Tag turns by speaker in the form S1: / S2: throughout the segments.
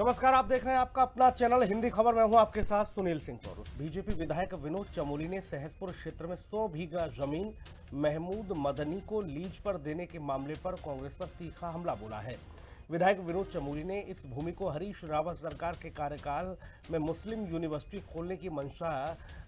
S1: नमस्कार, आप देख रहे हैं आपका अपना चैनल हिंदी खबर। मैं हूं आपके साथ सुनील सिंह तोरुस। बीजेपी विधायक विनोद चमोली ने सहसपुर क्षेत्र में 100 बीघा जमीन महमूद मदनी को लीज पर देने के मामले पर कांग्रेस पर तीखा हमला बोला है। विधायक विनोद चमोली ने इस भूमि को हरीश रावत सरकार के कार्यकाल में मुस्लिम यूनिवर्सिटी खोलने की मंशा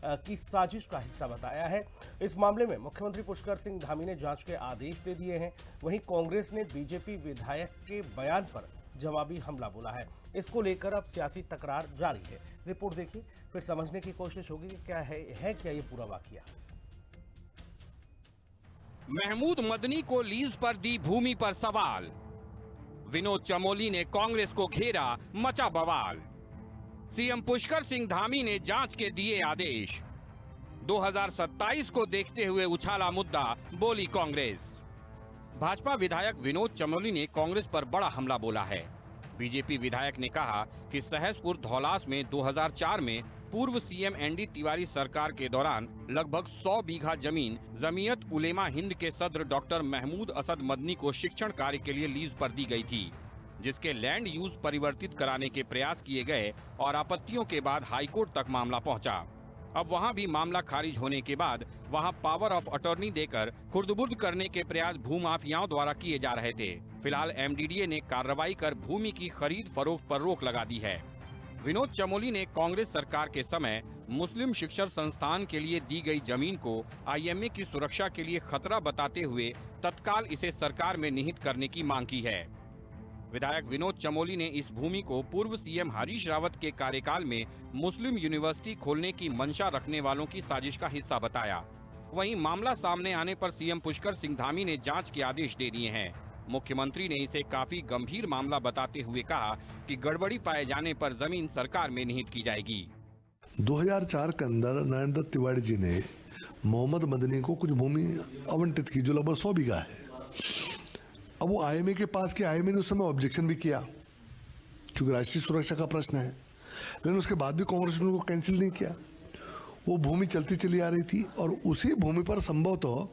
S1: की साजिश का हिस्सा बताया है। इस मामले में मुख्यमंत्री पुष्कर सिंह धामी ने जांच के आदेश दे दिए हैं। वहीं कांग्रेस ने बीजेपी विधायक के बयान पर जवाबी हमला बोला है। इसको लेकर अब सियासी तकरार जारी है। रिपोर्ट देखिए, फिर समझने की कोशिश होगी कि क्या है क्या ये पूरा वाकया।
S2: महमूद मदनी को लीज पर दी भूमि पर सवाल। विनोद चमोली ने कांग्रेस को घेरा, मचा बवाल। सीएम पुष्कर सिंह धामी ने जांच के दिए आदेश। 2027 को देखते हुए उछाला मुद्दा, बोली कांग्रेस। भाजपा विधायक विनोद चमोली ने कांग्रेस पर बड़ा हमला बोला है। बीजेपी विधायक ने कहा कि सहसपुर धौलास में 2004 में पूर्व सीएम एनडी तिवारी सरकार के दौरान लगभग 100 बीघा जमीन जमीयत उलेमा हिंद के सदर डॉक्टर महमूद असद मदनी को शिक्षण कार्य के लिए लीज पर दी गई थी, जिसके लैंड यूज परिवर्तित कराने के प्रयास किए गए और आपत्तियों के बाद हाईकोर्ट तक मामला पहुंचा। अब वहां भी मामला खारिज होने के बाद वहां पावर ऑफ अटॉर्नी देकर खुर्द-बुर्द करने के प्रयास भूमाफियाओं द्वारा किए जा रहे थे। फिलहाल एमडीडीए ने कार्रवाई कर भूमि की खरीद फरोख्त पर रोक लगा दी है। विनोद चमोली ने कांग्रेस सरकार के समय मुस्लिम शिक्षण संस्थान के लिए दी गई जमीन को आईएमए की सुरक्षा के लिए खतरा बताते हुए तत्काल इसे सरकार में निहित करने की मांग की है। विधायक विनोद चमोली ने इस भूमि को पूर्व सीएम हरीश रावत के कार्यकाल में मुस्लिम यूनिवर्सिटी खोलने की मंशा रखने वालों की साजिश का हिस्सा बताया। वहीं मामला सामने आने पर सीएम पुष्कर सिंह धामी ने जांच के आदेश दे दिए हैं। मुख्यमंत्री ने इसे काफी गंभीर मामला बताते हुए कहा कि गड़बड़ी पाए जाने पर जमीन सरकार में निहित की जाएगी।
S3: 2004 के अंदर नारायण दत्त तिवारी जी ने मोहम्मद मदनी को कुछ भूमि आवंटित की जो लगभग 100 बीघा है। अब वो आईएमए के पास के आईएमए ने उस समय ऑब्जेक्शन भी किया क्योंकि राष्ट्रीय सुरक्षा का प्रश्न है, लेकिन उसके बाद भी कांग्रेस ने उनको कैंसिल नहीं किया। वो भूमि चलती चली आ रही थी और उसी भूमि पर संभवतः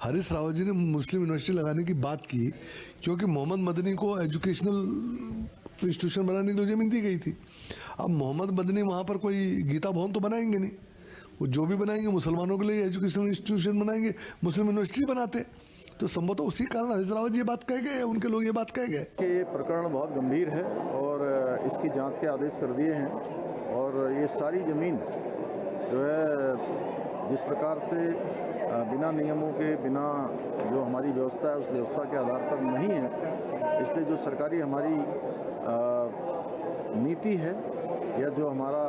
S3: हरीश रावत जी ने मुस्लिम यूनिवर्सिटी लगाने की बात की, क्योंकि मोहम्मद मदनी को एजुकेशनल इंस्टीट्यूशन बनाने के लिए जमीन दी गई थी। अब मोहम्मद मदनी वहाँ पर कोई गीता भवन तो बनाएंगे नहीं, वो जो भी बनाएंगे मुसलमानों के लिए एजुकेशनल इंस्टीट्यूशन बनाएंगे, मुस्लिम यूनिवर्सिटी बनाते। तो संभवतः उसी कारण हरीश रावत जी ये बात कह गए, उनके लोग ये बात कह गए
S4: कि ये प्रकरण बहुत गंभीर है और इसकी जांच के आदेश कर दिए हैं। और ये सारी ज़मीन जो है जिस प्रकार से बिना नियमों के, बिना जो हमारी व्यवस्था है उस व्यवस्था के आधार पर नहीं है, इसलिए जो सरकारी हमारी नीति है या जो हमारा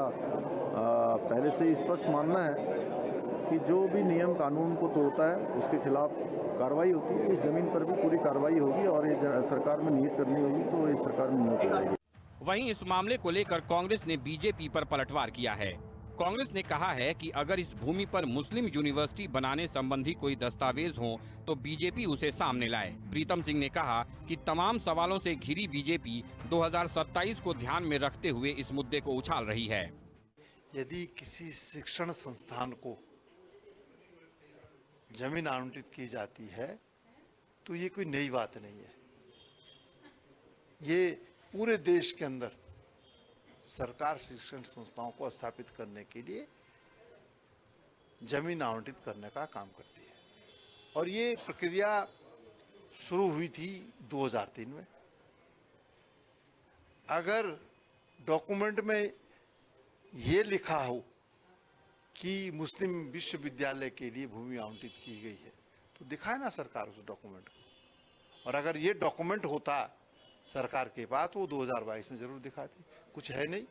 S4: पहले से ही स्पष्ट मानना है कि जो भी नियम कानून को तोड़ता है उसके खिलाफ कार्रवाई होती है। इस जमीन पर भी पूरी कार्रवाई होगी और ये सरकार में निहित करनी होगी तो ये सरकार में निहित हो जाएगी।
S2: वहीं इस मामले को लेकर कांग्रेस ने बीजेपी पर पलटवार किया है। कांग्रेस ने कहा है कि अगर इस भूमि पर मुस्लिम यूनिवर्सिटी बनाने संबंधी कोई दस्तावेज हो तो बीजेपी उसे सामने लाए। प्रीतम सिंह ने कहा कि तमाम सवालों से घिरी बीजेपी 2027 को ध्यान में रखते हुए इस मुद्दे को उछाल रही है।
S5: यदि किसी शिक्षण संस्थान को जमीन आवंटित की जाती है तो ये कोई नई बात नहीं है। ये पूरे देश के अंदर सरकार शिक्षण संस्थाओं को स्थापित करने के लिए जमीन आवंटित करने का काम करती है और ये प्रक्रिया शुरू हुई थी 2003 में। अगर डॉक्यूमेंट में ये लिखा हो कि मुस्लिम विश्वविद्यालय के लिए भूमि आवंटित की गई है तो दिखाए ना सरकार उस डॉक्यूमेंट को। और अगर ये डॉक्यूमेंट होता सरकार के पास वो 2022 में जरूर दिखाती, कुछ है नहीं।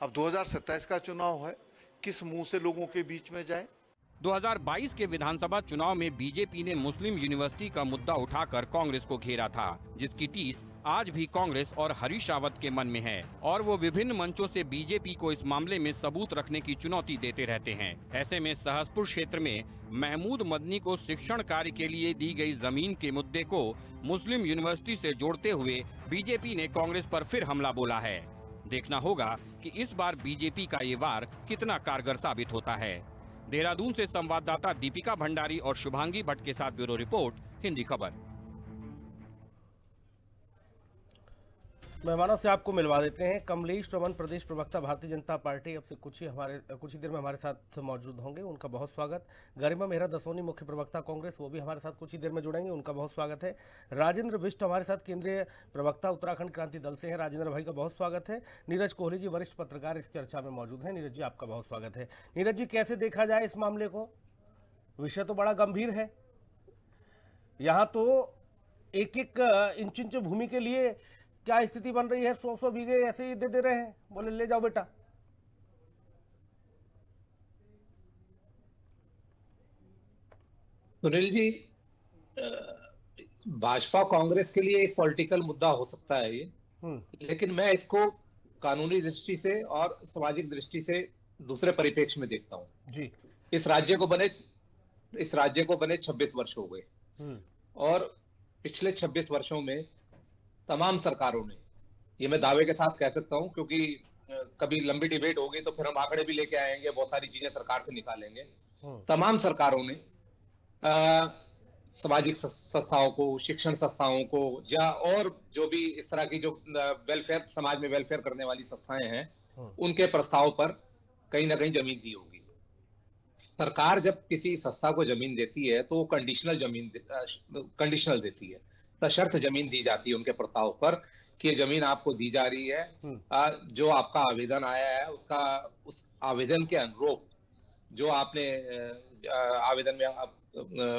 S5: अब 2027 का चुनाव है, किस मुंह से लोगों के बीच में जाए।
S2: 2022 के विधानसभा चुनाव में बीजेपी ने मुस्लिम यूनिवर्सिटी का मुद्दा उठाकर कांग्रेस को घेरा था, जिसकी टीस आज भी कांग्रेस और हरीश रावत के मन में है और वो विभिन्न मंचों से बीजेपी को इस मामले में सबूत रखने की चुनौती देते रहते हैं। ऐसे में सहसपुर क्षेत्र में महमूद मदनी को शिक्षण कार्य के लिए दी गई जमीन के मुद्दे को मुस्लिम यूनिवर्सिटी से जोड़ते हुए बीजेपी ने कांग्रेस पर फिर हमला बोला है। देखना होगा कि इस बार बीजेपी का ये वार कितना कारगर साबित होता है। देहरादून से संवाददाता दीपिका भंडारी और शुभांगी भट्ट के साथ ब्यूरो रिपोर्ट, हिंदी खबर।
S1: मेहमानों से आपको मिलवा देते हैं। कमलेश रमन, प्रदेश प्रवक्ता, भारतीय जनता पार्टी, अब से कुछ ही देर में हमारे साथ मौजूद होंगे, उनका बहुत स्वागत। गरिमा मेहरा दसोनी, मुख्य प्रवक्ता कांग्रेस, वो भी हमारे साथ कुछ ही देर में जुड़ेंगे, उनका बहुत स्वागत है। राजेंद्र बिष्ट हमारे साथ, केंद्रीय प्रवक्ता, उत्तराखंड क्रांति दल से हैं, राजेंद्र भाई का बहुत स्वागत है। नीरज कोहली जी, वरिष्ठ पत्रकार, इस चर्चा में मौजूद हैं। नीरज जी, आपका बहुत स्वागत है। नीरज जी, कैसे देखा जाए इस मामले को? विषय तो बड़ा गंभीर है। यहाँ तो एक एक इंच भूमि के लिए क्या स्थिति बन रही है? 100 बीघे ऐसे ही दे रहे हैं, बोले ले जाओ बेटा।
S6: सुनील जी, भाजपा कांग्रेस के लिए एक पॉलिटिकल मुद्दा हो सकता है ये, लेकिन मैं इसको कानूनी दृष्टि से और सामाजिक दृष्टि से दूसरे परिप्रेक्ष्य में देखता हूँ
S1: जी।
S6: इस राज्य को बने 26 वर्ष हो गए और पिछले 26 वर्षों में तमाम सरकारों ने, ये मैं दावे के साथ कह सकता हूं क्योंकि कभी लंबी डिबेट होगी तो फिर हम आंकड़े भी लेके आएंगे, बहुत सारी चीजें सरकार से निकालेंगे। तमाम सरकारों ने सामाजिक संस्थाओं को, शिक्षण संस्थाओं को, या और जो भी इस तरह की जो वेलफेयर, समाज में वेलफेयर करने वाली संस्थाएं हैं, उनके प्रस्ताव पर कहीं ना कहीं जमीन दी होगी। सरकार जब किसी संस्था को जमीन देती है तो वो कंडीशनल देती है, सशर्त जमीन दी जाती है उनके प्रस्ताव पर कि ये जमीन आपको दी जा रही है। जो आपका आवेदन आया है उस आवेदन के अनुरूप जो आपने आवेदन में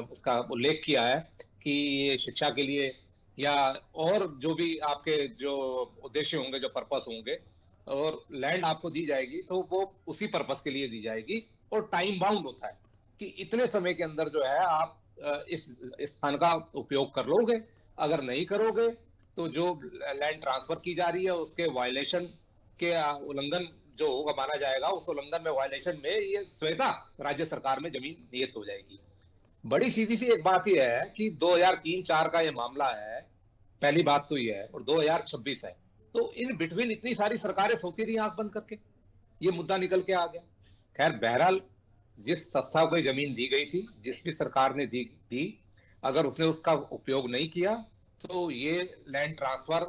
S6: उसका उल्लेख किया है कि ये शिक्षा के लिए या और जो भी आपके जो उद्देश्य होंगे, जो पर्पस होंगे, और लैंड आपको दी जाएगी तो वो उसी पर्पस के लिए दी जाएगी और टाइम बाउंड होता है कि इतने समय के अंदर जो है आप इस स्थान का उपयोग कर लोगे। अगर नहीं करोगे तो जो लैंड ट्रांसफर की जा रही है उसके वायलेशन के उल्लंघन जो होगा माना जाएगा, उस उल्लंघन में, वायलेशन में ये स्वतः राज्य सरकार में जमीन नियत हो जाएगी। बड़ी सीधी सी एक बात यह है कि 2003-4 का ये मामला है, पहली बात तो ये है, और 2026 है, तो इन बिटवीन इतनी सारी सरकारें सोती रही आंख बंद करके, ये मुद्दा निकल के आ गया। खैर, बहरहाल जिस संस्था को जमीन दी गई थी, जिस भी सरकार ने दी, अगर उसने उसका उपयोग नहीं किया तो ये लैंड ट्रांसफर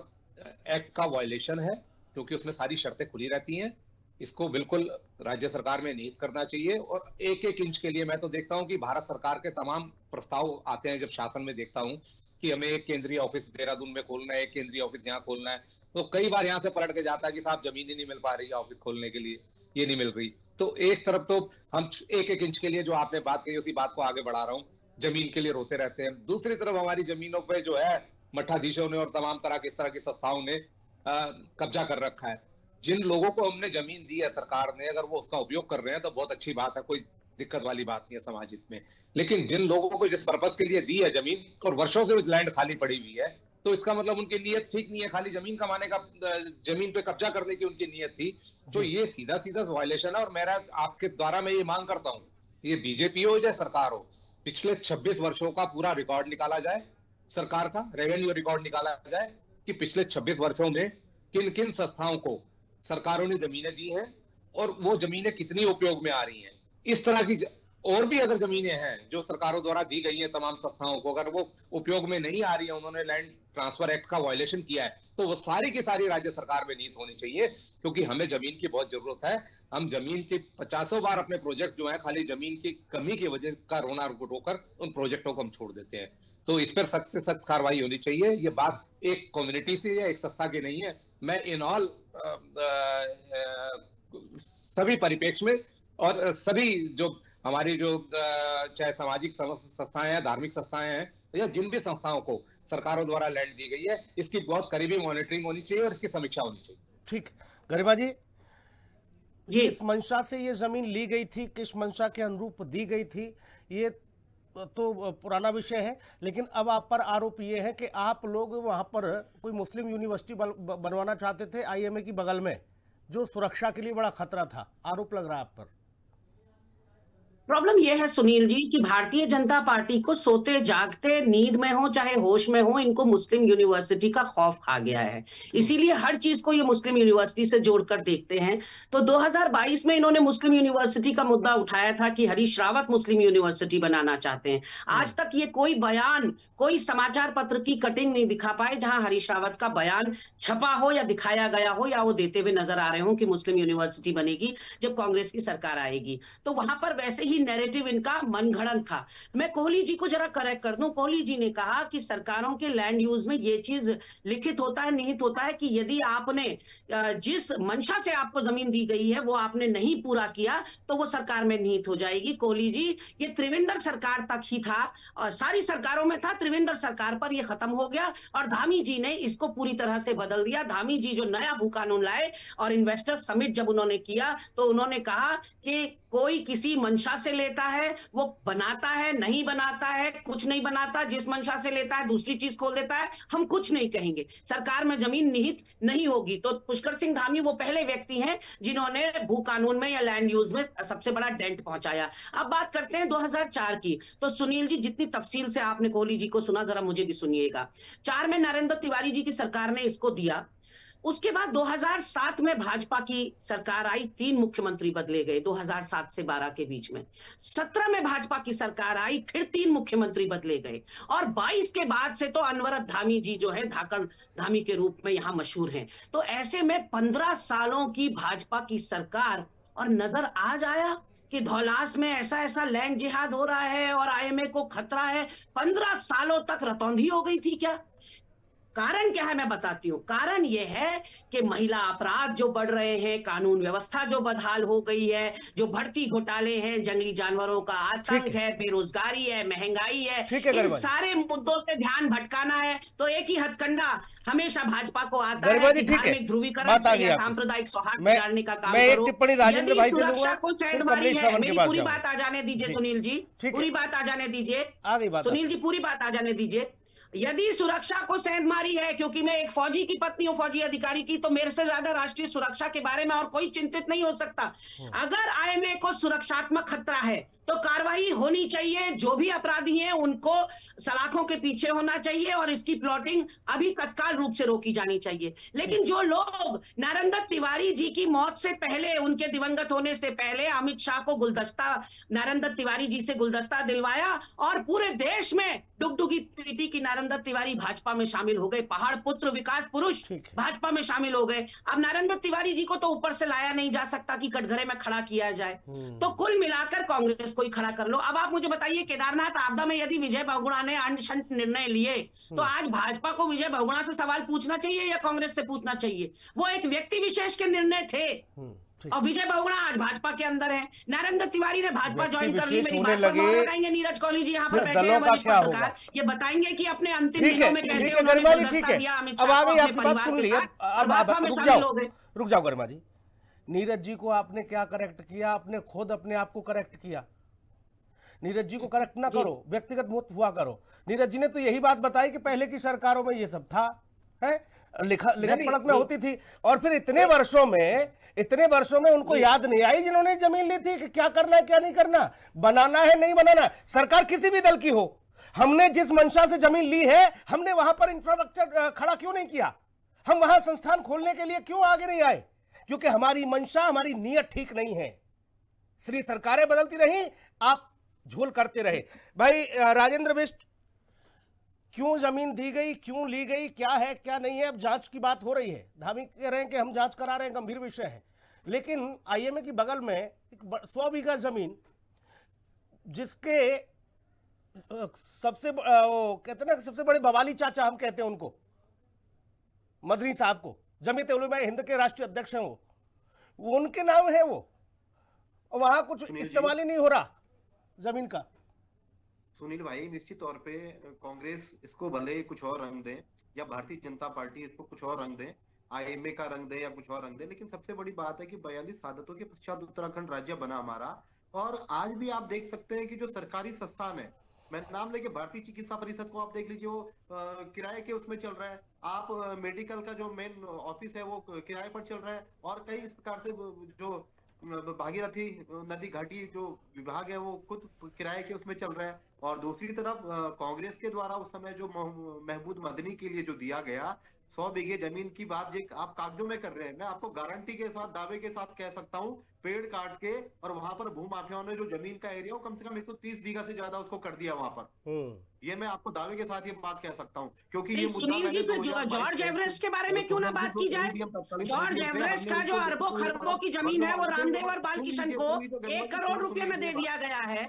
S6: एक्ट का वायलेशन है, क्योंकि उसमें सारी शर्तें खुली रहती हैं। इसको बिल्कुल राज्य सरकार में निहित करना चाहिए। और एक एक इंच के लिए मैं तो देखता हूं कि भारत सरकार के तमाम प्रस्ताव आते हैं, जब शासन में देखता हूं कि हमें एक केंद्रीय ऑफिस देहरादून में खोलना है, एक केंद्रीय ऑफिस यहाँ खोलना है, तो कई बार यहाँ से पलट के जाता है कि साहब जमीन ही नहीं मिल पा रही है ऑफिस खोलने के लिए, ये नहीं मिल रही। तो एक तरफ तो हम एक एक इंच के लिए जो आपने बात कही उसी बात को आगे बढ़ा रहा हूं, जमीन के लिए रोते रहते हैं। दूसरी तरफ हमारी जमीनों पे जो है मठाधीशों ने और तमाम तरह की इस तरह की संस्थाओं ने कब्जा कर रखा है। जिन लोगों को हमने जमीन दी है सरकार ने, अगर वो उसका उपयोग कर रहे हैं तो बहुत अच्छी बात है, कोई दिक्कत वाली बात नहीं है समाज हित में। लेकिन जिन लोगों को जिस पर्पस के लिए दी है जमीन और वर्षों से लैंड खाली पड़ी हुई है, तो इसका मतलब उनकी नीयत ठीक नहीं है, खाली जमीन कमाने का, जमीन पे कब्जा करने की उनकी नीयत थी। तो ये सीधा सीधा वायलेशन है। और मेरा आपके द्वारा मैं ये मांग करता हूँ, ये बीजेपी हो या सरकार हो, पिछले 26 वर्षों का पूरा रिकॉर्ड निकाला जाए, सरकार का रेवेन्यू रिकॉर्ड निकाला जाए कि पिछले 26 वर्षों में किन किन संस्थाओं को सरकारों ने जमीनें दी हैं और वो जमीनें कितनी उपयोग में आ रही हैं। इस तरह की और भी अगर जमीनें हैं जो सरकारों द्वारा दी गई हैं तमाम संस्थाओं को, अगर वो उपयोग में नहीं आ रही है, उन्होंने लैंड ट्रांसफर एक्ट का वायलेशन किया है, तो वो सारी की सारी राज्य सरकार में निहित होनी चाहिए, क्योंकि हमें जमीन की बहुत जरूरत है। हम जमीन की 50 बार अपने प्रोजेक्ट जो है खाली जमीन की कमी की वजह का रोना रोकर उन प्रोजेक्टों को हम छोड़ देते हैं। तो इस पर सख्त से सख्त कार्रवाई होनी चाहिए। ये बात एक कम्युनिटी से या एक संस्था की नहीं है, मैं इन ऑल सभी परिप्रेक्ष्य में और सभी जो हमारी जो चाहे सामाजिक संस्थाएं हैं, धार्मिक संस्थाएं हैं, या जिन भी संस्थाओं को सरकारों द्वारा लैंड दी गई है, इसकी बहुत करीबी मॉनिटरिंग होनी चाहिए और इसकी समीक्षा होनी चाहिए।
S1: ठीक, गरिमा जी,
S7: किस
S1: मंशा से ये जमीन ली गई थी, किस मंशा के अनुरूप दी गई थी, ये तो पुराना विषय है, लेकिन अब आप पर आरोप ये है कि आप लोग वहां पर कोई मुस्लिम यूनिवर्सिटी बनवाना चाहते थे आईएमए की बगल में, जो सुरक्षा के लिए बड़ा खतरा था। आरोप लग रहा है आप पर।
S7: प्रॉब्लम यह है सुनील जी कि भारतीय जनता पार्टी को सोते जागते, नींद में हो चाहे होश में हो, इनको मुस्लिम यूनिवर्सिटी का खौफ खा गया है। इसीलिए हर चीज को ये मुस्लिम यूनिवर्सिटी से जोड़कर देखते हैं। तो 2022 में इन्होंने मुस्लिम यूनिवर्सिटी का मुद्दा उठाया था कि हरीश रावत मुस्लिम यूनिवर्सिटी बनाना चाहते हैं। आज तक ये कोई बयान, कोई समाचार पत्र की कटिंग नहीं दिखा पाए जहां हरीश रावत का बयान छपा हो या दिखाया गया हो या वो देते हुए नजर आ रहे हो कि मुस्लिम यूनिवर्सिटी बनेगी जब कांग्रेस की सरकार आएगी। तो वहां पर वैसे ही नैरेटिव इनका मनगढ़ंत था। मैं कोहली जी को जरा करेक्ट कर दूं। कोहली जी ने कहा कि सरकारों के लैंड यूज में ये चीज लिखित होता है, निहित होता है कि यदि आपने जिस मंशा से आपको जमीन दी गई है वो आपने नहीं पूरा किया तो वो सरकार में निहित हो जाएगी। कोहली जी, ये त्रिवेंद्र सरकार तक ही था और सारी सरकारों में था, त्रिवेंद्र सरकार पर ये खत्म हो गया और धामी जी ने इसको पूरी तरह से बदल दिया। धामी जी जो नया भू कानून लाए और इन्वेस्टर समिट जब उन्होंने किया तो उन्होंने कहा कि कोई किसी मंशा से लेता है वो बनाता है, नहीं बनाता है, कुछ नहीं बनाता, जिस मंशा से लेता है दूसरी चीज खोल देता है, हम कुछ नहीं कहेंगे, सरकार में जमीन निहित नहीं होगी। तो पुष्कर सिंह धामी वो पहले व्यक्ति हैं जिन्होंने भू कानून में या लैंड यूज में सबसे बड़ा डेंट पहुंचाया। अब बात करते हैं 2004 की। तो सुनील जी, जितनी तफसील से आपने कोहली जी को सुना, जरा मुझे भी सुनिएगा। 4 में नरेंद्र तिवारी जी की सरकार ने इसको दिया। उसके बाद 2007 में भाजपा की सरकार आई, 3 मुख्यमंत्री बदले गए 2007 से 12 के बीच में। 17 में भाजपा की सरकार आई, फिर 3 मुख्यमंत्री बदले गए और 22 के बाद से तो अनवरत धामी जी जो है धाकड़ धामी के रूप में यहां मशहूर हैं। तो ऐसे में 15 सालों की भाजपा की सरकार और नजर आज आया कि धौलास में ऐसा ऐसा लैंड जिहाद हो रहा है और आईएमए को खतरा है। 15 सालों तक रतौंधी हो गई थी क्या? कारण क्या है मैं बताती हूँ। कारण यह है कि महिला अपराध जो बढ़ रहे हैं, कानून व्यवस्था जो बदहाल हो गई है, जो बढ़ती घोटाले हैं, जंगली जानवरों का आतंक है, बेरोजगारी है, महंगाई है,
S1: ठीक है
S7: इन
S1: गरिमा जी।
S7: सारे मुद्दों से ध्यान भटकाना है। तो एक ही हथकंडा हमेशा भाजपा को आता
S1: गरिमा
S7: है
S1: जी
S7: कि
S1: ठीक है,
S7: धार्मिक ध्रुवीकरण
S1: बात आ
S7: से
S1: गई
S7: या
S1: आपकी।
S7: सांप्रदायिक सौहार्द
S1: मैं
S7: बिगाड़ने का काम
S1: मैं एक
S7: करो।
S1: टिप्पणी राजेंद्र
S7: यदि
S1: भाई से
S7: सुरक्षा
S1: लूंगा,
S7: को
S1: फिर
S7: सेंध मारी
S1: कमलेश
S7: है,
S1: श्रवण के
S7: मेरी
S1: पास
S7: पूरी
S1: जाऊंगा।
S7: बात आ जाने दीजिए
S1: जी
S7: सुनील जी,
S1: ठीक है,
S7: पूरी बात आ जाने दीजिए।
S1: आ गई बात
S7: सुनील
S1: आपकी।
S7: जी पूरी बात आ जाने दीजिए। यदि सुरक्षा को सेंध मारी है, क्योंकि मैं एक फौजी की पत्नी हूं, फौजी अधिकारी की, तो मेरे से ज्यादा राष्ट्रीय सुरक्षा के बारे में और कोई चिंतित नहीं हो सकता। अगर आईएमए को सुरक्षात्मक खतरा है तो कार्रवाई होनी चाहिए, जो भी अपराधी हैं उनको सलाखों के पीछे होना चाहिए और इसकी प्लॉटिंग अभी तत्काल रूप से रोकी जानी चाहिए। लेकिन जो लोग नरेंद्र तिवारी जी की मौत से पहले, उनके दिवंगत होने से पहले अमित शाह को गुलदस्ता, नरेंद्र तिवारी जी से गुलदस्ता दिलवाया और पूरे देश में डुगडुगी पीटी की नरेंद्र तिवारी भाजपा में शामिल हो गए, पहाड़ पुत्र विकास पुरुष
S1: ठीक है।
S7: भाजपा में शामिल हो गए। अब नरेंद्र तिवारी जी को तो ऊपर से लाया नहीं जा सकता कि कटघरे में खड़ा किया जाए। तो कुल मिलाकर कांग्रेस को ही खड़ा कर लो। अब आप मुझे बताइए, केदारनाथ आपदा में यदि विजय बहुगुणा ने अनशंत निर्णय लिए तो आज भाजपा को विजय बहुगुणा से सवाल पूछना चाहिए या कांग्रेस से पूछना चाहिए? वो एक व्यक्ति विशेष के निर्णय थे
S1: ठीक
S7: और विजय बहुगुणा आज भाजपा के अंदर है। नरेंद्र तिवारी ने भाजपा
S1: व्यक्ति
S7: ज्वाइन कर ली,
S1: विशेष
S7: मेरी
S1: होने
S7: बात पर मोहर
S1: लगे,
S7: लगाएंगे नीरज कोहली जी यहाँ पर
S1: फिर
S7: बैठे
S1: दलों
S7: हैं,
S1: का
S7: वरिष्ठ
S1: क्या
S7: पत्रकार,
S1: होगा?
S7: ये बताएंगे कि अपने अंतिम
S1: ठीक
S7: दिनों
S1: है,
S7: में कैसे
S1: ठीक है
S7: उन्होंने
S1: गरिमा जी,
S7: गुलदस्ता
S1: ठीक है।
S7: दिया अमित
S1: अब
S7: शाह
S1: आ
S7: को
S1: गई
S7: अपने
S1: आपकी बात,
S7: परिवार
S1: सुन
S7: के
S1: ली।
S7: साथ और भाजपा में शामिल हो गए।
S1: रुक जाओ गरिमा जी। नीरज जी को आपने क्या करेक्ट किया? आपने खुद अपने आप को करेक्ट किया। नीरज जी को करेक्ट ना करो, व्यक्तिगत मत हुआ करो। नीरज जी ने तो यही बात बताई कि पहले की सरकारों में ये सब था, है, लिखत पढ़त में होती थी, और फिर इतने वर्षों में उनको याद नहीं आई जिन्होंने जमीन ली थी कि क्या करना है क्या नहीं करना, बनाना है नहीं बनाना। सरकार किसी भी दल की हो, हमने जिस मंशा से जमीन ली है, हमने वहां पर इंफ्रास्ट्रक्चर खड़ा क्यों नहीं किया? हम वहां संस्थान खोलने के लिए क्यों आगे नहीं आए? क्योंकि हमारी मंशा, हमारी नीयत ठीक नहीं है। श्री सरकारें बदलती रही, आप झोल करते रहे। भाई राजेंद्र बिष्ट, क्यों जमीन दी गई, क्यों ली गई, क्या है क्या नहीं है? अब जांच की बात हो रही है, धामी कह रहे हैं कि हम जांच करा रहे हैं, गंभीर विषय है। लेकिन आईएमए की बगल में 100 बीघा जमीन, जिसके सबसे वो कहते हैं ना, सबसे बड़े बवाली चाचा हम कहते हैं उनको, मदनी साहब को, जमीयत उलमा हिंद के राष्ट्रीय अध्यक्ष हैं वो, उनके नाम है वो, और वहां कुछ इस्तेमाल ही नहीं हो रहा जमीन का।
S8: सुनील भाई, निश्चित तौर पे कांग्रेस इसको भले कुछ और रंग दे या भारतीय जनता पार्टी इसको कुछ और रंग दे, आईएमए का रंग दे या कुछ और रंग दे, लेकिन सबसे बड़ी बात है कि 42 शहादतों के पश्चात उत्तराखंड राज्य बना हमारा। और आज भी आप देख सकते हैं कि जो सरकारी संस्थान है, मैं नाम लेके भारतीय चिकित्सा परिषद को आप देख लीजिए, वो किराए के उसमें चल रहा है। आप मेडिकल का जो मेन ऑफिस है वो किराए पर चल रहा है। और कई इस प्रकार से जो भागीरथी नदी घाटी जो विभाग है वो खुद किराए के उसमें चल रहा है, और दूसरी तरफ कांग्रेस के द्वारा उस समय जो महमूद मदनी के लिए जो दिया गया 100 बीघे जमीन की बात जो आप कागजों में कर रहे हैं, मैं आपको गारंटी के साथ दावे के साथ कह सकता हूं, पेड़ काट के और वहां पर भूमाफियाओं ने जो जमीन का एरिया वो कम से कम 130 बीघा से ज्यादा उसको कर दिया वहां पर। ये मैं आपको दावे के साथ ये बात कह सकता हूँ, क्योंकि ये मुद्दा
S7: सुनील जी, फिर जॉर्ज एवरेस्ट के बारे में क्यों ना बात की जाए? जॉर्ज एवरेस्ट का जो अरबों खरबों की जमीन है वो रामदेव और बालकिशन को 1 करोड़ रुपए में दे दिया गया है।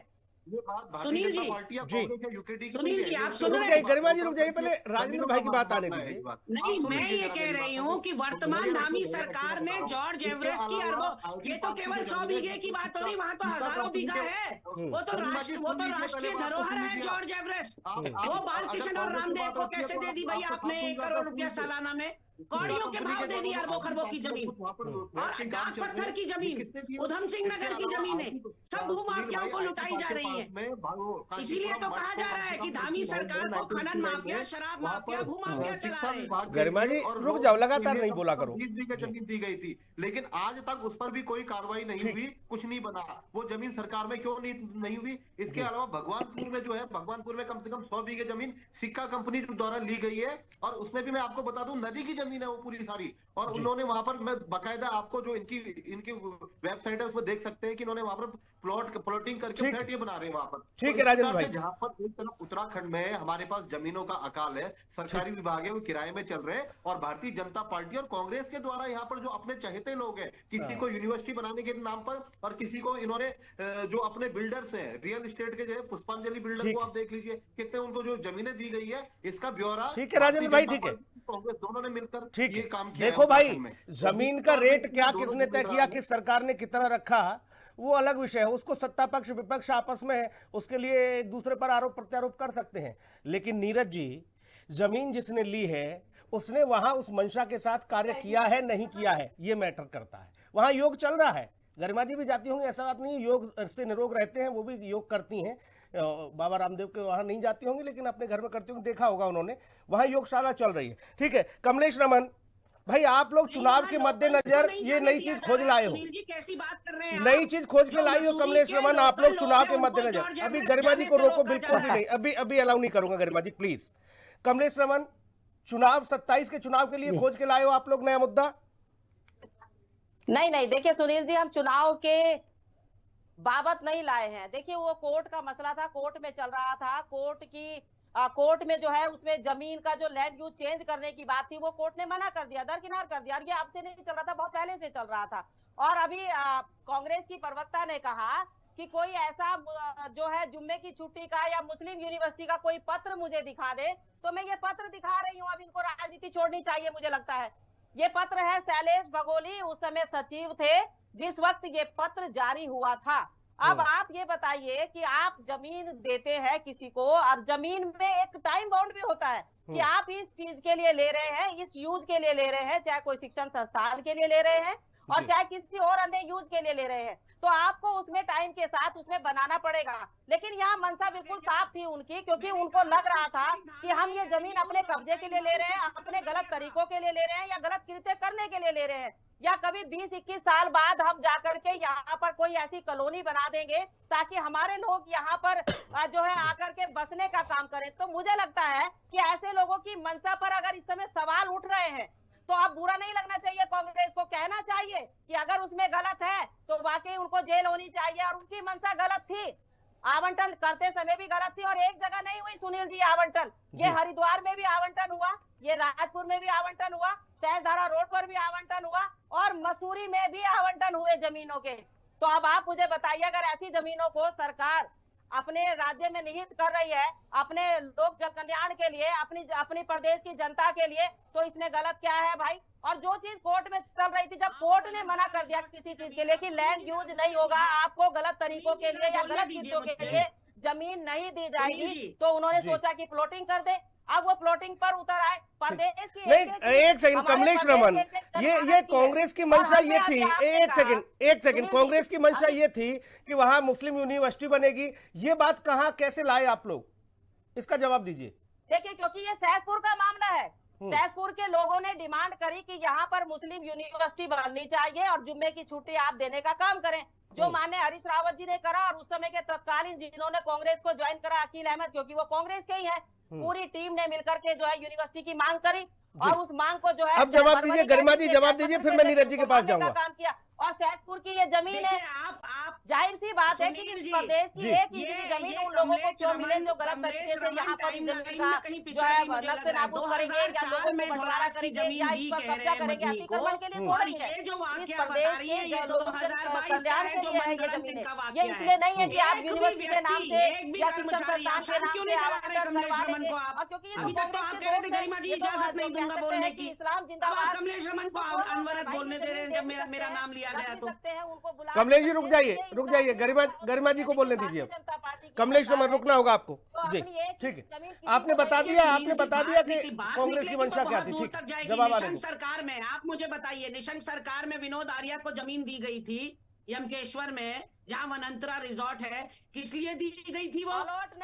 S8: ये बात भारतीय
S7: सुनील
S8: जनता
S7: जी,
S8: पार्टी या
S1: जी।
S8: कांग्रेस या यूकेडी की
S7: सुनील
S8: नहीं
S7: जी,
S8: है।
S7: आप
S8: ये
S7: सुन
S8: तो
S7: रहे हैं?
S1: गरिमा जी रुक जाइए, पहले
S8: जमीनों
S1: राजेंद्र
S8: का
S1: भाई की बात आने
S8: मामला है
S1: दीजिए।
S8: इस बात।
S7: नहीं,
S8: आप सुन
S7: मैं
S8: लीजिए
S7: ये
S8: जरा
S7: कह
S8: मेरी
S7: रही
S8: बात
S7: हूँ
S8: को।
S7: कि
S8: तो
S7: वर्तमान
S8: धैर्य
S7: नामी
S8: रखिए,
S7: सरकार ने
S8: बताओ।
S7: जॉर्ज
S8: इसके
S7: एवरेस्ट की
S8: अलावा
S7: अरबों,
S8: आईटी
S7: ये तो
S8: पार्क की
S7: केवल
S8: जो
S7: 100
S8: जमीन है,
S7: बीघे की बात हो रही, वहां तो
S8: टीका
S7: हजारों
S8: कंपनी
S7: बीघा
S8: के-
S7: है। वो तो
S8: गरिमा जी, सुन लीजिए
S7: राष्ट्रीय
S8: पहले बात को,
S7: धरोहर
S8: सुन
S7: है
S8: लीजिए
S7: जॉर्ज एवरेस्ट।
S8: आप
S7: वो बालकिशन और
S8: अगर
S7: रामदेव
S8: कांग्रेस
S7: को
S8: की बात
S7: कैसे
S8: रखिए
S7: दे दी
S8: तो
S7: भाई
S8: आपको
S7: आपने
S8: साफ
S7: 1
S8: समझाता
S7: करोड़
S8: हूं,
S7: रुपया
S8: सुन लीजिए।
S7: सालाना में?
S8: टीका
S7: कौड़ियों के
S8: कंपनी
S7: भाव दे
S8: द्वारा
S7: दिए
S8: जो
S7: अरबों
S8: आईटी
S7: खरबों की
S8: पार्क
S7: जमीन।
S8: वहां पर
S7: और
S8: बैठ के काम चल
S7: डाक
S8: रहे
S7: पत्थर की
S8: हैं, ये
S7: जमीन,
S8: किसने दिए?
S7: उधम सिंह
S8: इसके
S7: नगर की
S8: अलावा
S7: जमीनें
S8: आईटी
S7: सब
S8: सुनील
S7: भूमाफियाओं
S8: भाई,
S7: को
S8: आईटी
S7: लुटाई
S8: पार्क
S7: जा
S8: के
S7: रही
S8: पास
S7: है।
S8: में
S7: इसीलिए तो कहा जा रहा है कि धामी सरकार को खनन माफिया, शराब माफिया, भूमाफिया चला
S8: शिक्षा
S7: रहे हैं।
S8: विभाग के
S1: गरिमा
S8: लिए
S1: जी,
S8: और
S1: रुक
S8: लोग
S1: जाओ,
S8: के
S1: लगातार
S8: लिए
S1: नहीं
S8: कम
S1: बोला
S8: से कम
S1: करो।
S8: 20 बीघा जमीन दी गई थी, लेकिन आज तक उस पर भी कोई कार्रवाई नहीं
S1: ठीक।
S8: हुई, कुछ नहीं बना। वो जमीन सरकार में क्यों नहीं हुई? इसके अलावा भगवानपुर में जो है, भगवानपुर में कम से कम 100 बीघे जमीन सिक्का कंपनी द्वारा ली गई है, और उसमें भी मैं आपको बता दूं नदी की जमीन है वो पूरी सारी। और उन्होंने वहां पर, मैं बाकायदा आपको जो इनकी वेबसाइट है उसमें देख सकते हैं कि इन्होंने वहां पर प्लॉटिंग करके
S1: ठीक।
S8: फ्लैट ये बना रहे हैं वहां पर।
S1: ठीक
S8: तो
S1: है
S8: इस
S1: राजेंद्र
S8: प्रकार
S1: भाई।
S8: से जहां पर एक तरफ उत्तराखंड में हमारे पास जमीनों का अकाल है, सरकारी विभाग है वो किराए में चल रहे हैं, और भारतीय जनता पार्टी और कांग्रेस के द्वारा यहाँ पर जो अपने चहेते लोग हैं, किसी को यूनिवर्सिटी बनाने के नाम पर, और किसी को इन्होंने जो अपने बिल्डर्स हैं रियल एस्टेट के, जो है पुष्पांजलि बिल्डर
S1: ठीक
S8: को
S1: है।
S8: आप देख लीजिए कितने उनको जो जमीनें दी गई है, इसका ब्यौरा
S1: ठीक है राजेंद्र भाई,
S8: भारतीय
S1: ठीक है।
S8: जनता पार्टी, कांग्रेस दोनों ने मिलकर
S1: ठीक
S8: ये
S1: है।
S8: काम किया है
S1: देखो भाई,
S8: उत्तराखंड में।
S1: जमीन का रेट क्या
S8: दोनों
S1: किसने तय किया, किस सरकार ने कितना रखा, वो अलग विषय है। उसको सत्ता पक्ष विपक्ष आपस में उसके लिए एक दूसरे पर आरोप प्रत्यारोप कर सकते हैं, लेकिन नीरज जी, जमीन जिसने ली है उसने वहां उस मंशा के साथ कार्य किया है नहीं किया है, ये मैटर करता है। वहां योग चल रहा है, गरिमा जी भी जाती होंगी, ऐसा बात नहीं, योग से निरोग रहते हैं, वो भी योग करती हैं। बाबा रामदेव के वहां नहीं जाती होंगी, लेकिन अपने घर में करती होंगी, देखा होगा उन्होंने, वहां योगशाला चल रही है। ठीक है, कमलेश रमन भाई, आप लोग चुनाव के मद्देनजर ये नई चीज खोज लाए हो,
S7: कैसी बात कर रहे हैं?
S1: नई चीज खोज के लाई हो कमलेश रमन, आप लोग चुनाव के मद्देनजर। अभी गरिमा जी को रोको, बिल्कुल भी नहीं, अभी अलाउ नहीं करूंगा गरिमा जी, प्लीज। कमलेश रमन, चुनाव 27 के चुनाव के लिए खोज के लाए हो आप लोग नया मुद्दा?
S9: नहीं, देखिए सुनील जी, हम चुनाव के बाबत नहीं लाए हैं। देखिए वो कोर्ट का मसला था, कोर्ट में चल रहा था, कोर्ट में जो है उसमें जमीन का जो लैंड यूज चेंज करने की बात थी वो कोर्ट ने मना कर दिया, दरकिनार कर दिया। और ये अब से नहीं चल रहा था, बहुत पहले से चल रहा था। और अभी कांग्रेस की प्रवक्ता ने कहा कि कोई ऐसा जो है जुम्मे की छुट्टी का या मुस्लिम यूनिवर्सिटी का कोई पत्र मुझे दिखा दे, तो मैं ये पत्र दिखा रही हूँ। अब इनको राजनीति छोड़नी चाहिए मुझे लगता है। ये पत्र है शैलेश बगोली, उस समय सचिव थे जिस वक्त ये पत्र जारी हुआ था। अब आप ये बताइए कि आप जमीन देते हैं किसी को, और जमीन में एक टाइम बाउंड भी होता है कि आप इस चीज के लिए ले रहे हैं, इस यूज के लिए ले रहे हैं, चाहे कोई शिक्षण संस्थान के लिए ले रहे हैं और चाहे किसी और अन्य यूज के लिए ले रहे हैं, तो आपको उसमें टाइम के साथ उसमें बनाना पड़ेगा। लेकिन यहाँ मंशा बिल्कुल साफ थी उनकी, क्योंकि उनको लग रहा था कि हम ये जमीन अपने कब्जे के लिए ले रहे हैं, अपने गलत तरीकों के लिए ले रहे हैं, या गलत कृत्य करने के लिए ले रहे हैं, या कभी 20-21 साल बाद हम जाकर के यहाँ पर कोई ऐसी कॉलोनी बना देंगे ताकि हमारे लोग यहाँ पर जो है आकर के बसने का काम करें। तो मुझे लगता है कि ऐसे लोगों की मंशा पर अगर इस समय सवाल उठ रहे हैं तो अब बुरा नहीं लगना चाहिए, कांग्रेस को कहना चाहिए कि अगर उसमें गलत है तो वाकई उनको जेल होनी चाहिए, और उनकी मंशा गलत थी, आवंटन करते समय भी गलत थी। और एक जगह नहीं हुई सुनील जी आवंटन, ये हरिद्वार में भी आवंटन हुआ, ये राजपुर में भी आवंटन हुआ, सहजधारा रोड पर भी आवंटन हुआ, और मसूरी में भी आवंटन हुए जमीनों के। तो अब आप मुझे बताइए, अगर ऐसी जमीनों को सरकार अपने राज्य में निहित कर रही है अपने लोक कल्याण के लिए, अपनी प्रदेश की जनता के लिए, तो इसमें गलत क्या है भाई? और जो चीज कोर्ट में चल रही थी, जब कोर्ट ने मना कर दिया किसी चीज के लिए कि लैंड यूज नहीं होगा, आपको गलत तरीकों के लिए या गलत चीजों के लिए जमीन नहीं दी जाएगी, तो उन्होंने सोचा कि प्लॉटिंग कर दे। अब वो प्लॉटिंग पर उतर आए। प्रदेश की
S1: एक सेकंड कमलेश रमन, ये कांग्रेस की मंशा ये थी, एक सेकंड कांग्रेस की मंशा ये थी कि वहां मुस्लिम यूनिवर्सिटी बनेगी। ये बात कहां कैसे लाए आप लोग, इसका जवाब दीजिए।
S9: देखिए, क्योंकि ये सहसपुर का मामला है, सहसपुर के लोगों ने डिमांड करी कि यहाँ पर मुस्लिम यूनिवर्सिटी बननी चाहिए और जुम्मे की छुट्टी आप देने का काम करें, जो माननीय हरीश रावत जी ने करा। और उस समय के तत्कालीन जिन्होंने कांग्रेस को ज्वाइन करा, अकील अहमद, क्योंकि वो कांग्रेस के ही है, पूरी टीम ने मिलकर के जो है यूनिवर्सिटी की मांग करी और उस मांग को जो है
S1: अब जवाब दीजिए गरिमा जी, जवाब दीजिए, फिर मैं नीरज जी के पास जाऊंगा।
S9: काम किया और सहसपुर की ये जमीन है, आप जाहिर सी बात है कि इस प्रदेश की एक इंच की जमीन उन लोगों को क्यों मिले जो गलत तरीके से यहाँ पर जमीन का जो है नष्ट नाबूद करेंगे या लोगों को बंटवारा करेंगे या इस पर कब्जा करेंगे अतिक्रमण के लिए थोड़ा ही है। इस प्रदेश के जो लोगों के कल्याण के लिए है ये जमीन, ये इसलिए नहीं है कि आप यूनिवर्सिटी के नाम से या शिक्षण संस्थान के नाम से आवंटन करवा देंगे। और क्योंकि ये बोलने की इस्लाम जिंदाबाद,
S7: कमलेश रमन को अनवरत बोलने दे रहे हैं जब मेरा नाम लिया गया तो।
S1: कमलेश जी रुक जाइए, गरिमा जी को बोलने दीजिए। कमलेश रमन रुकना होगा आपको जी, ठीक है। आपने बता दिया कि कांग्रेस की मंशा क्या थी, ठीक है, जवाब आने दो।
S7: सरकार में आप मुझे बताइए, निशंक सरकार में विनोद आर्या को जमीन दी गई थी यमकेश्वर में, जहाँ वनंतरा रिजॉर्ट है, किस लिए दी गई थी? वो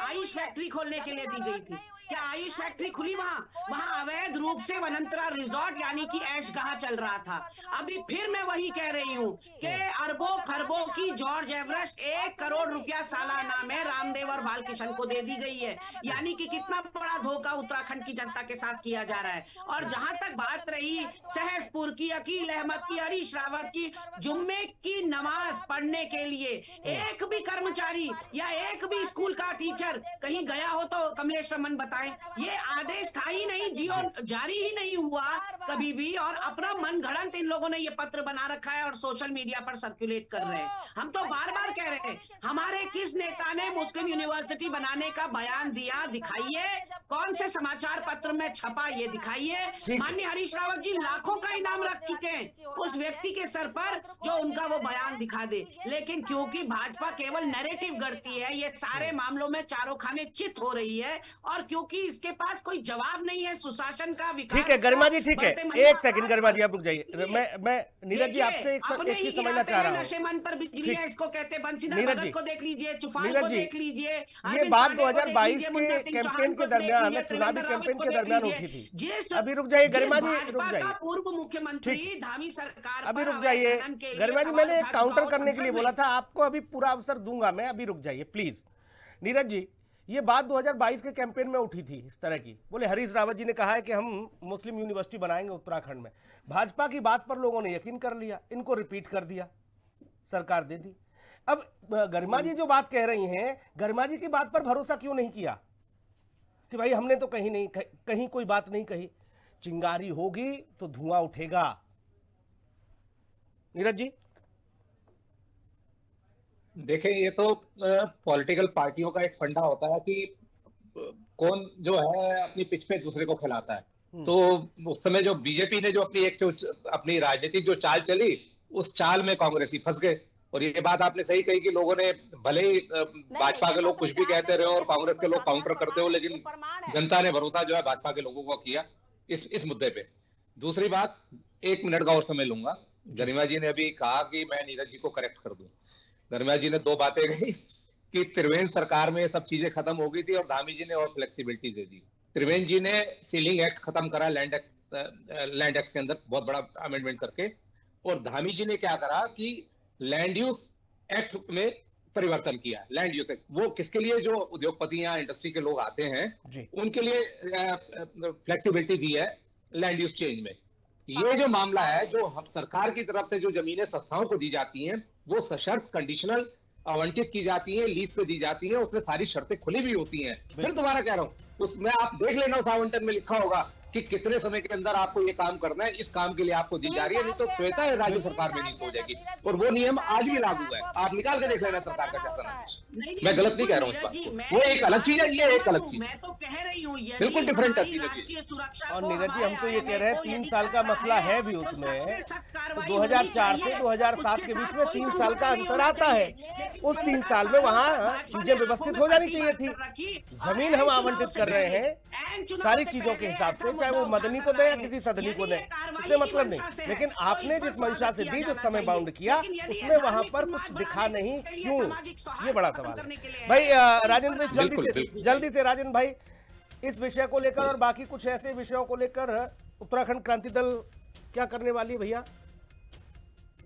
S7: आयुष फैक्ट्री खोलने के लिए दी गई थी। क्या आयुष फैक्ट्री खुली वहाँ अवैध रूप से वनंतरा रिजॉर्ट यानी कि ऐशगाह चल रहा था। अभी फिर मैं वही कह रही हूँ कि अरबों खरबों की जॉर्ज एवरेस्ट 1 करोड़ रुपया सालाना में रामदेव और बालकिशन को दे दी गई है, यानी कि कितना बड़ा धोखा उत्तराखंड की जनता के साथ किया जा रहा है। और जहां तक बात रही सहसपुर की, अकील अहमद की, हरीश रावत की, जुम्मे की नमाज पढ़ने के लिए एक भी कर्मचारी या एक भी स्कूल का टीचर कहीं गया हो तो कमलेश रमन बताएं। ये आदेश था ही नहीं, जारी ही नहीं हुआ कभी भी, और अपना मन घड़ंत इन लोगों ने ये पत्र बना रखा है और सोशल मीडिया पर सर्कुलेट कर रहे हैं। हम तो बार बार कह रहे हैं, हमारे किस नेता ने मुस्लिम यूनिवर्सिटी बनाने का बयान दिया, दिखाइए। कौन से समाचार पत्र में छपा, ये दिखाइए। माननीय हरीश रावत जी लाखों का इनाम रख चुके हैं उस व्यक्ति के सर पर जो उनका वो बयान दिखा दे। लेकिन क्योंकि भाजपा केवल नैरेटिव गढ़ती है, ये सारे मामलों में चारों खाने चित हो रही है, और क्योंकि इसके पास कोई जवाब नहीं है सुशासन का, विकास।
S1: ठीक है गरिमा जी, ठीक है, एक सेकंड गरिमा जी, आप रुक जाइए। मैं नीरज जी आपसे एक चीज समझना चाह रहा हूँ।
S7: नशेमन पर बिजली है, इसको कहते हैं। बंशीधर भगत को देख लीजिए, चुफाल को देख लीजिए।
S1: ये बात 2022 के कैंपेन के दरमियान, चुनावी कैंपेन के दरमियान उठी थी। अभी रुक जाइए गरिमा जी, रुक जाइए।
S7: पूर्व मुख्यमंत्री धामी सरकार,
S1: अभी रुक जाइए गरिमा जी, मैंने काउंटर करने के लिए बोला था आपको, अभी पूरा अवसर दूंगा मैं, अभी रुक जाइए प्लीज। नीरज जी, ये बात 2022 के कैंपेन में उठी थी इस तरह की, बोले हरीश रावत जी ने कहा है कि हम मुस्लिम यूनिवर्सिटी बनाएंगे उत्तराखंड में। भाजपा की बात पर लोगों ने यकीन कर लिया, इनको रिपीट कर दिया, सरकार दे दी। अब गरिमा जी जो बात कह रही हैं, गरिमा जी की बात पर भरोसा क्यों नहीं किया कि भाई हमने तो कहीं कोई बात नहीं कही, चिंगारी होगी तो धुआं उठेगा। नीरज जी
S6: देखें, ये तो पॉलिटिकल पार्टियों का एक फंडा होता है कि कौन जो है अपनी पिच पे दूसरे को खिलाता है। तो उस समय जो बीजेपी ने जो अपनी राजनीतिक जो चाल चली, उस चाल में कांग्रेसी फंस गए। और ये बात आपने सही कही कि लोगों ने, भले ही भाजपा के लोग कुछ भी कहते रहे और कांग्रेस के लोग काउंटर करते हो, लेकिन जनता ने भरोसा जो है भाजपा के लोगों को किया इस मुद्दे पे। दूसरी बात, 1 मिनट का और समय लूंगा। गरिमा जी ने अभी कहा कि मैं नीरज जी को करेक्ट कर दूं। गरिमा जी ने 2 बातें कही कि त्रिवेंद्र सरकार में सब चीजें खत्म हो गई थी और धामी जी ने और फ्लेक्सिबिलिटी दे दी। त्रिवेंद्र जी ने सीलिंग एक्ट खत्म करा, लैंड एक्ट के अंदर बहुत बड़ा अमेंडमेंट करके, और धामी जी ने क्या करा कि लैंड यूज एक्ट में परिवर्तन किया। लैंड यूज एक्ट वो किसके लिए, जो उद्योगपति या इंडस्ट्री के लोग आते हैं उनके लिए फ्लेक्सिबिलिटी दी है लैंड यूज चेंज में। ये जो मामला है, जो हम सरकार की तरफ से जो जमीनें संस्थाओं को दी जाती हैं, वो सशर्त कंडीशनल आवंटित की जाती है, लीज पे दी जाती है, उसमें सारी शर्तें खुली भी होती हैं। फिर दोबारा कह रहा हूँ, उसमें आप देख लेना, उस आवंटन में लिखा होगा कि कितने समय के अंदर आपको ये काम करना है, इस काम के लिए आपको दी जा रही है, नहीं तो श्वेता है राज्य सरकार में नीति हो जाएगी। और वो नियम आज भी लागू है, आप निकाल के देख लेना सरकार का क्या करना। मैं गलत नहीं कह रहा हूँ इस बात, वो एक अलग चीज है, ये एक अलग चीज,
S7: मैं तो कह रही हूँ
S6: बिल्कुल डिफरेंट है।
S1: और नीरज जी, हम तो ये कह रहे हैं 3 साल का मसला है भी उसमें, तो 2004 से 2007 के बीच में 3 साल का अंतर आता है। उस 3 साल में वहाँ चीजें व्यवस्थित हो जानी चाहिए थी। जमीन हम आवंटित कर रहे हैं सारी चीजों के हिसाब से, चाहे वो मदनी को दे या किसी सदनी को दे, इससे मतलब नहीं। लेकिन आपने जिस मंशा से दी, जिस समय बाउंड किया, उसमें वहां पर कुछ दिखा नहीं, क्यों? ये बड़ा सवाल है भाई। राजेंद्र जल्दी से राजेंद्र भाई, इस विषय को लेकर और बाकी कुछ ऐसे विषयों को लेकर उत्तराखंड क्रांति दल क्या करने वाली है भैया?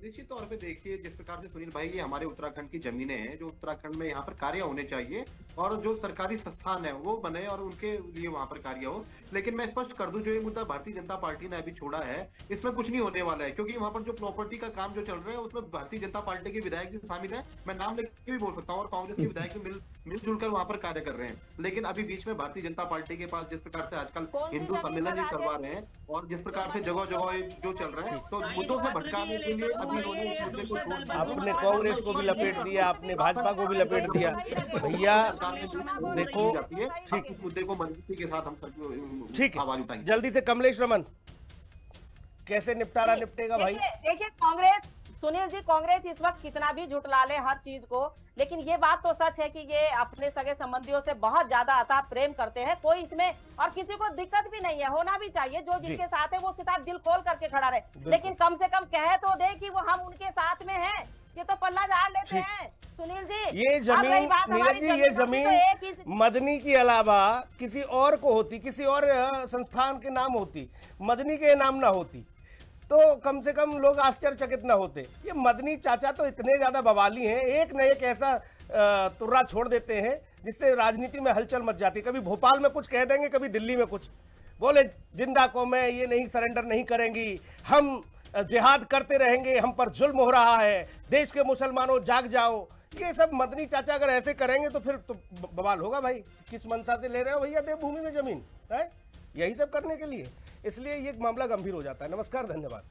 S8: निश्चित तौर पे देखिए, जिस प्रकार से सुनील भाई, ये हमारे उत्तराखंड की जमीनें हैं जो उत्तराखंड में यहाँ पर कार्य होने चाहिए और जो सरकारी संस्थान है वो बने और उनके लिए वहां पर कार्य हो। लेकिन मैं स्पष्ट कर दूं, जो ये मुद्दा भारतीय जनता पार्टी ने अभी छोड़ा है, इसमें कुछ नहीं होने वाला है, क्योंकि वहां पर जो प्रॉपर्टी का काम जो चल रहा है उसमें भारतीय जनता पार्टी के विधायक भी शामिल है, मैं नाम लेके भी बोल सकता हूँ, और कांग्रेस के विधायक भी मिलजुल कर वहां पर कार्य कर रहे हैं। लेकिन अभी बीच में भारतीय जनता पार्टी के पास जिस प्रकार से आजकल हिंदू सम्मेलन ही करवा रहे हैं और जिस प्रकार से जगह जगह जो चल रहा है, तो मुद्दों से भटकाने के लिए अभी उन्होंने इस मुद्दे को छोड़ दिया।
S1: आपने कांग्रेस को भी लपेट दिया, आपने भाजपा को भी लपेट दिया भैया। देखो
S8: ठीक, इस मुद्दे को मजबूती के साथ हम सब
S1: ठीक
S8: आवाज
S1: है,
S8: उठाएंगे।
S1: जल्दी से कमलेश रमन, कैसे निपटारा निपटेगा भाई?
S9: देखिए कांग्रेस, सुनील जी, कांग्रेस इस वक्त कितना भी झुटला ले हर चीज को, लेकिन ये बात तो सच है कि ये अपने सगे संबंधियों से बहुत ज्यादा अथाह प्रेम करते हैं। कोई इसमें और किसी को दिक्कत भी नहीं है, होना भी चाहिए। जो जिसके साथ है वो उसके साथ दिल खोल करके खड़ा रहे, लेकिन कम से कम कह तो दे कि वो हम उनके साथ में हैं। ये तो पल्ला झाड़ लेते हैं सुनील जी।
S1: ये जमीन, नीरज जी, ये जमीन मदनी के अलावा किसी और को होती, किसी और संस्थान के नाम होती, मदनी के नाम ना होती, तो कम से कम लोग आश्चर्यचकित न होते। ये मदनी चाचा तो इतने ज्यादा बवाली हैं, एक न एक ऐसा तुर्रा छोड़ देते हैं जिससे राजनीति में हलचल मच जाती है। कभी भोपाल में कुछ कह देंगे, कभी दिल्ली में कुछ बोले, जिंदा कौमें ये नहीं सरेंडर नहीं करेंगी, हम जिहाद करते रहेंगे, हम पर जुल्म हो रहा है, देश के मुसलमानों जाग जाओ। ये सब मदनी चाचा अगर ऐसे करेंगे तो फिर तो बवाल होगा भाई। किस मंशा से ले रहे हो भैया देवभूमि में जमीन है? यही सब करने के लिए, इसलिए ये मामला गंभीर हो जाता है। नमस्कार, धन्यवाद।